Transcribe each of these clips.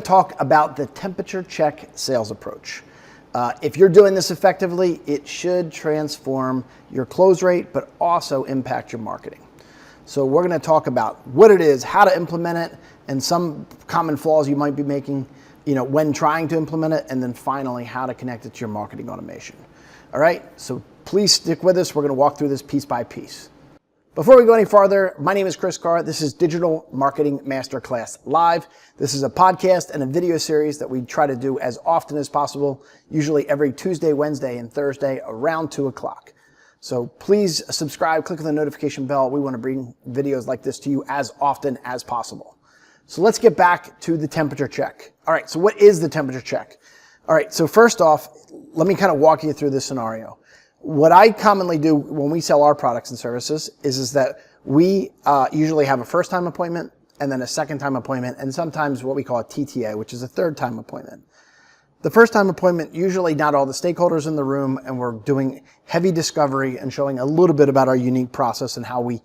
Talk about the temperature check sales approach. If you're doing this effectively, it should transform your close rate, but also impact your marketing. So we're going to talk about what it is, how to implement it, and some common flaws you might be making, when trying to implement it, and then finally how to connect it to your marketing automation. All right, so please stick with us. We're going to walk through this piece by piece. Before we go any farther, my name is Chris Carr. This is Digital Marketing Masterclass Live. This is a podcast and a video series that we try to do as often as possible, usually every Tuesday, Wednesday, and Thursday around 2 o'clock. So please subscribe, click on the notification bell. We want to bring videos like this to you as often as possible. So let's get back to the temperature check. All right, so what is the temperature check? All right, so first off, let me kind of walk you through this scenario. What I commonly do when we sell our products and services is that we usually have a first-time appointment and then a second-time appointment, and sometimes what we call a TTA, which is a third-time appointment. The first-time appointment, usually not all the stakeholders in the room, and we're doing heavy discovery and showing a little bit about our unique process and how we,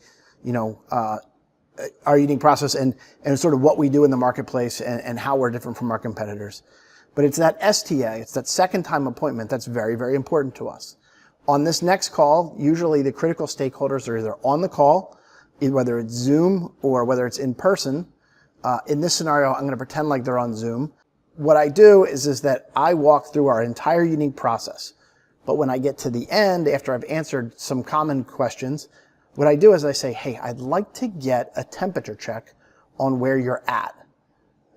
our unique process and sort of what we do in the marketplace and how we're different from our competitors. But it's that STA, it's that second-time appointment that's very, very important to us. On this next call, usually the critical stakeholders are either on the call, whether it's Zoom or whether it's in person. In this scenario, I'm going to pretend like they're on Zoom. What I do is that I walk through our entire unique process. But when I get to the end, after I've answered some common questions, what I do is I say, hey, I'd like to get a temperature check on where you're at.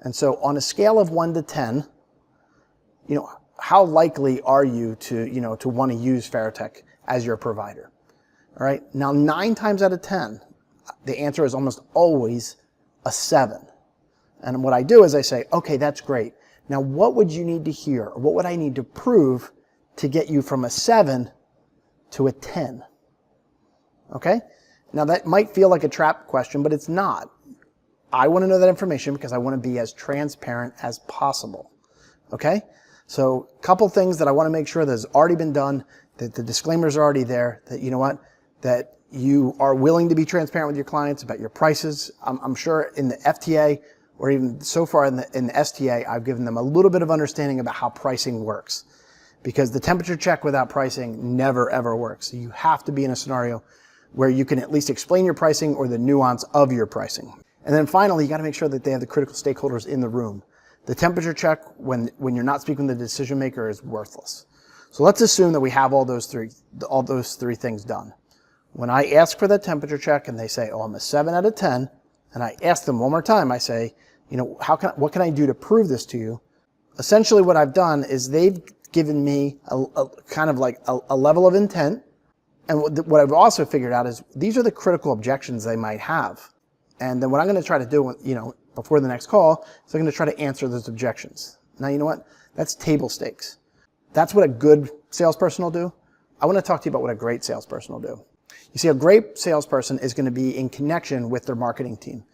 And so on a scale of 1 to 10, how likely are you to want to use Fairtech as your provider? All right. Now, 9 times out of 10, the answer is almost always a 7. And what I do is I say, okay, that's great. Now, what would you need to hear? Or what would I need to prove to get you from a 7 to a 10? Okay. Now, that might feel like a trap question, but it's not. I want to know that information because I want to be as transparent as possible. Okay. So a couple things that I want to make sure that has already been done, that the disclaimers are already there, that that you are willing to be transparent with your clients about your prices. I'm sure in the FTA or even so far in the STA, I've given them a little bit of understanding about how pricing works, because the temperature check without pricing never ever works. So you have to be in a scenario where you can at least explain your pricing or the nuance of your pricing. And then finally, you got to make sure that they have the critical stakeholders in the room. The temperature check, when you're not speaking with the decision maker, is worthless. So let's assume that we have all those three things done. When I ask for that temperature check and they say, oh, I'm a 7 out of 10, and I ask them one more time, I say, what can I do to prove this to you? Essentially what I've done is they've given me a kind of like a level of intent. And what I've also figured out is these are the critical objections they might have. And then what I'm going to try to do, before the next call, is I'm going to try to answer those objections. Now, you know what? That's table stakes. That's what a good salesperson will do. I want to talk to you about what a great salesperson will do. You see, a great salesperson is going to be in connection with their marketing team.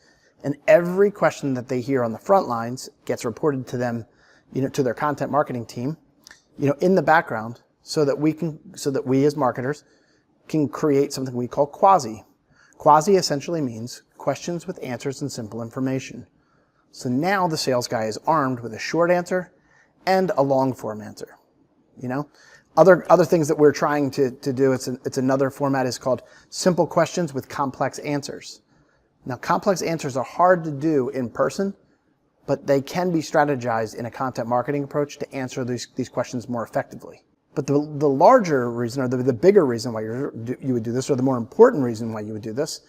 And every question that they hear on the front lines gets reported to them, to their content marketing team, in the background, so that we as marketers can create something we call quasi. Quasi essentially means questions with answers and simple information. So now the sales guy is armed with a short answer and a long form answer. Other things that we're trying to do, it's another format is called simple questions with complex answers. Now, complex answers are hard to do in person, but they can be strategized in a content marketing approach to answer these questions more effectively. But the larger reason, or the bigger reason why you would do this, or the more important reason why you would do this,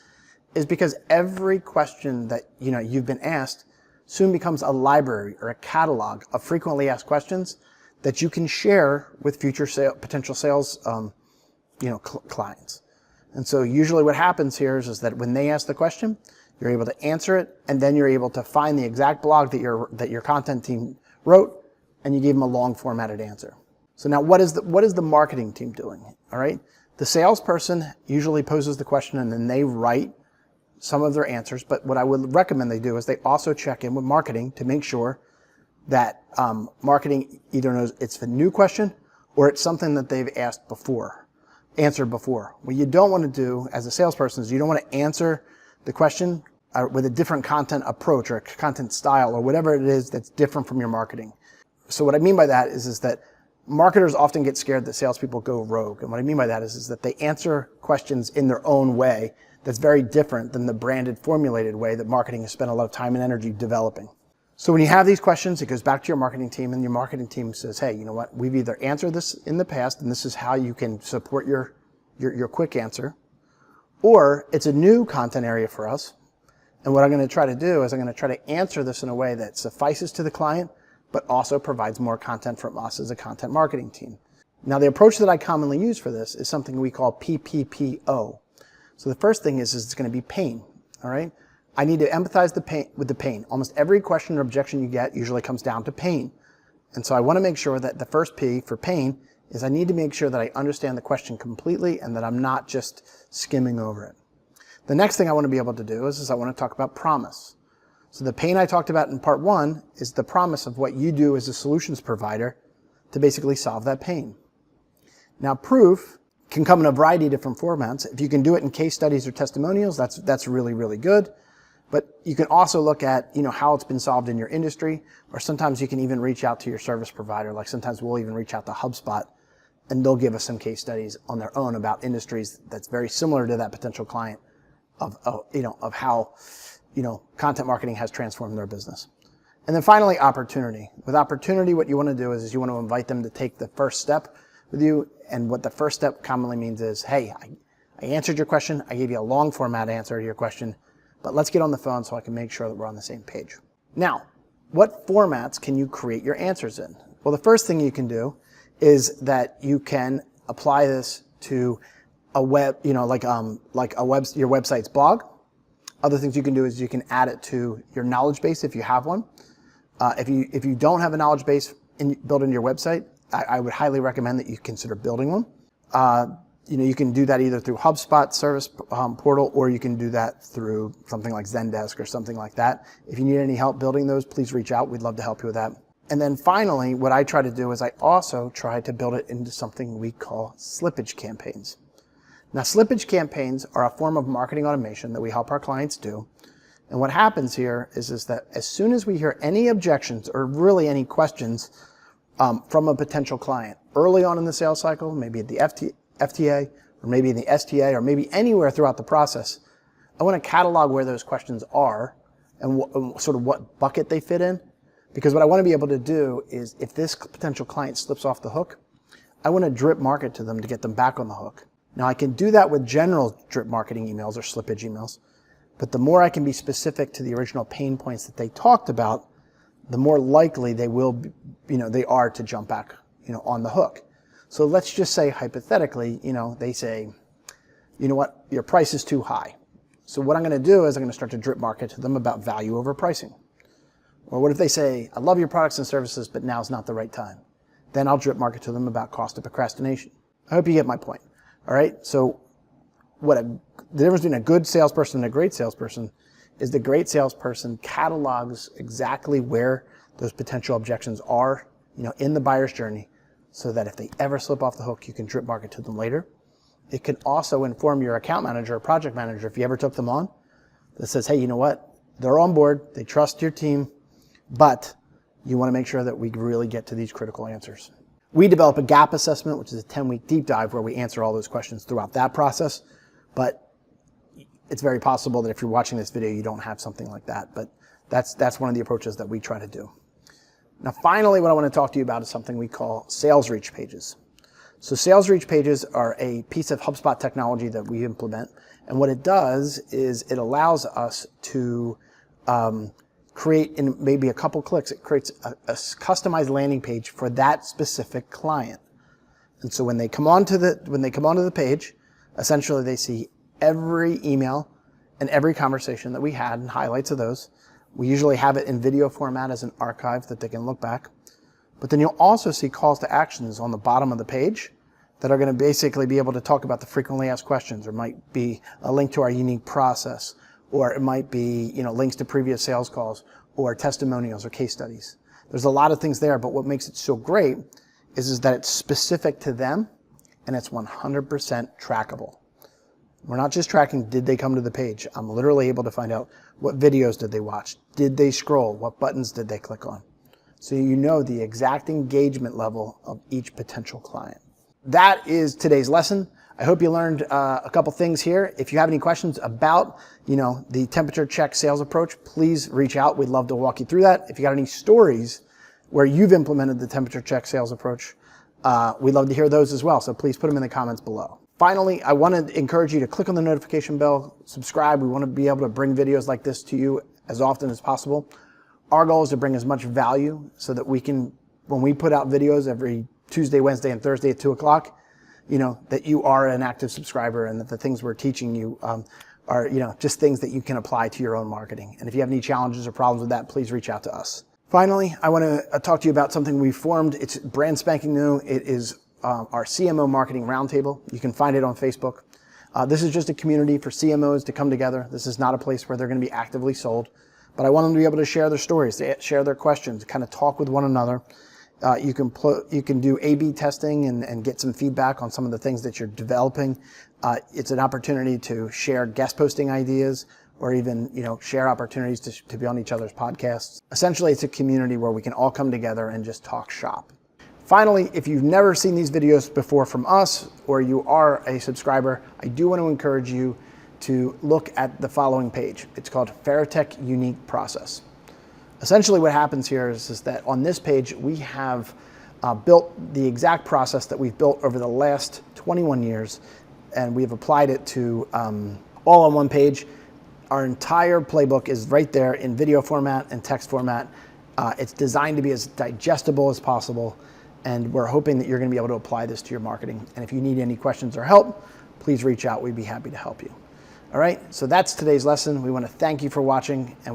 is because every question that you've been asked soon becomes a library or a catalog of frequently asked questions that you can share with future potential sales clients. And so usually what happens here is that when they ask the question, you're able to answer it, and then you're able to find the exact blog that your content team wrote, and you give them a long formatted answer. So now what is the marketing team doing? All right. The salesperson usually poses the question and then they write some of their answers. But what I would recommend they do is they also check in with marketing to make sure that marketing either knows it's a new question or it's something that they've answered before. What you don't want to do as a salesperson is you don't want to answer the question with a different content approach or a content style or whatever it is that's different from your marketing. So what I mean by that is that marketers often get scared that salespeople go rogue. And what I mean by that is that they answer questions in their own way that's very different than the branded, formulated way that marketing has spent a lot of time and energy developing. So when you have these questions, it goes back to your marketing team, and your marketing team says, hey, you know what? We've either answered this in the past, and this is how you can support your quick answer, or it's a new content area for us. And what I'm going to try to do is I'm going to try to answer this in a way that suffices to the client, but also provides more content from us as a content marketing team. Now, the approach that I commonly use for this is something we call PPPO. So the first thing is it's going to be pain, all right? I need to empathize with the pain. Almost every question or objection you get usually comes down to pain. And so I want to make sure that the first P for pain is I need to make sure that I understand the question completely and that I'm not just skimming over it. The next thing I want to be able to do is I want to talk about promise. So the pain I talked about in part 1 is the promise of what you do as a solutions provider to basically solve that pain. Now, proof can come in a variety of different formats. If you can do it in case studies or testimonials, that's really, really good. But you can also look at, how it's been solved in your industry, or sometimes you can even reach out to your service provider. Like sometimes we'll even reach out to HubSpot, and they'll give us some case studies on their own about industries that's very similar to that potential client of how, content marketing has transformed their business. And then finally, opportunity. With opportunity, what you want to do is you want to invite them to take the first step with you. And what the first step commonly means is, hey, I answered your question. I gave you a long format answer to your question, but let's get on the phone so I can make sure that we're on the same page. Now, what formats can you create your answers in? Well, the first thing you can do is that you can apply this to a web, your website's blog. Other things you can do is you can add it to your knowledge base if you have one. If you don't have a knowledge base built into your website, I would highly recommend that you consider building one. You can do that either through HubSpot service portal, or you can do that through something like Zendesk or something like that. If you need any help building those, please reach out. We'd love to help you with that. And then finally, what I try to do is I also try to build it into something we call slippage campaigns. Now, slippage campaigns are a form of marketing automation that we help our clients do. And what happens here is that as soon as we hear any objections or really any questions from a potential client early on in the sales cycle, maybe at the FTA, or maybe in the STA, or maybe anywhere throughout the process, I want to catalog where those questions are and sort of what bucket they fit in. Because what I want to be able to do is, if this potential client slips off the hook, I want to drip market to them to get them back on the hook. Now, I can do that with general drip marketing emails or slippage emails, but the more I can be specific to the original pain points that they talked about, the more likely they are to jump back, on the hook. So let's just say hypothetically, they say, you know what, your price is too high. So what I'm going to do is I'm going to start to drip market to them about value over pricing. Or what if they say, I love your products and services, but now's not the right time? Then I'll drip market to them about cost of procrastination. I hope you get my point. All right. So the difference between a good salesperson and a great salesperson is the great salesperson catalogs exactly where those potential objections are, in the buyer's journey, so that if they ever slip off the hook, you can drip market to them later. It can also inform your account manager or project manager, if you ever took them on, that says, hey, you know what? They're on board. They trust your team, but you want to make sure that we really get to these critical answers. We develop a gap assessment, which is a 10-week deep dive where we answer all those questions throughout that process. But it's very possible that if you're watching this video, you don't have something like that. But that's one of the approaches that we try to do. Now, finally, what I want to talk to you about is something we call sales reach pages. So sales reach pages are a piece of HubSpot technology that we implement. And what it does is it allows us to create, in maybe a couple clicks, it creates a customized landing page for that specific client. And so when they come onto the page, essentially they see every email and every conversation that we had and highlights of those. We usually have it in video format as an archive that they can look back. But then you'll also see calls to actions on the bottom of the page that are going to basically be able to talk about the frequently asked questions, or might be a link to our unique process, or it might be, links to previous sales calls or testimonials or case studies. There's a lot of things there, but what makes it so great is that it's specific to them and it's 100% trackable. We're not just tracking, did they come to the page? I'm literally able to find out what videos did they watch? Did they scroll? What buttons did they click on? So you know the exact engagement level of each potential client. That is today's lesson. I hope you learned a couple things here. If you have any questions about, the temperature check sales approach, please reach out. We'd love to walk you through that. If you got any stories where you've implemented the temperature check sales approach, we'd love to hear those as well. So please put them in the comments below. Finally, I want to encourage you to click on the notification bell, subscribe. We want to be able to bring videos like this to you as often as possible. Our goal is to bring as much value so that we can, when we put out videos every Tuesday, Wednesday, and Thursday at 2 o'clock, that you are an active subscriber and that the things we're teaching you are, just things that you can apply to your own marketing. And if you have any challenges or problems with that, please reach out to us. Finally, I want to talk to you about something we formed. It's brand spanking new. It is our CMO Marketing Roundtable. You can find it on Facebook. This is just a community for CMOs to come together. This is not a place where they're going to be actively sold. But I want them to be able to share their stories, share their questions, kind of talk with one another. You can do A/B testing and get some feedback on some of the things that you're developing. It's an opportunity to share guest posting ideas or even share opportunities to be on each other's podcasts. Essentially, it's a community where we can all come together and just talk shop. Finally, if you've never seen these videos before from us or you are a subscriber, I do want to encourage you to look at the following page. It's called Ferritech Unique Process. Essentially what happens here is that on this page, we have built the exact process that we've built over the last 21 years, and we've applied it to all on one page. Our entire playbook is right there in video format and text format. It's designed to be as digestible as possible, and we're hoping that you're going to be able to apply this to your marketing. And if you need any questions or help, please reach out. We'd be happy to help you. All right, so that's today's lesson. We want to thank you for watching. And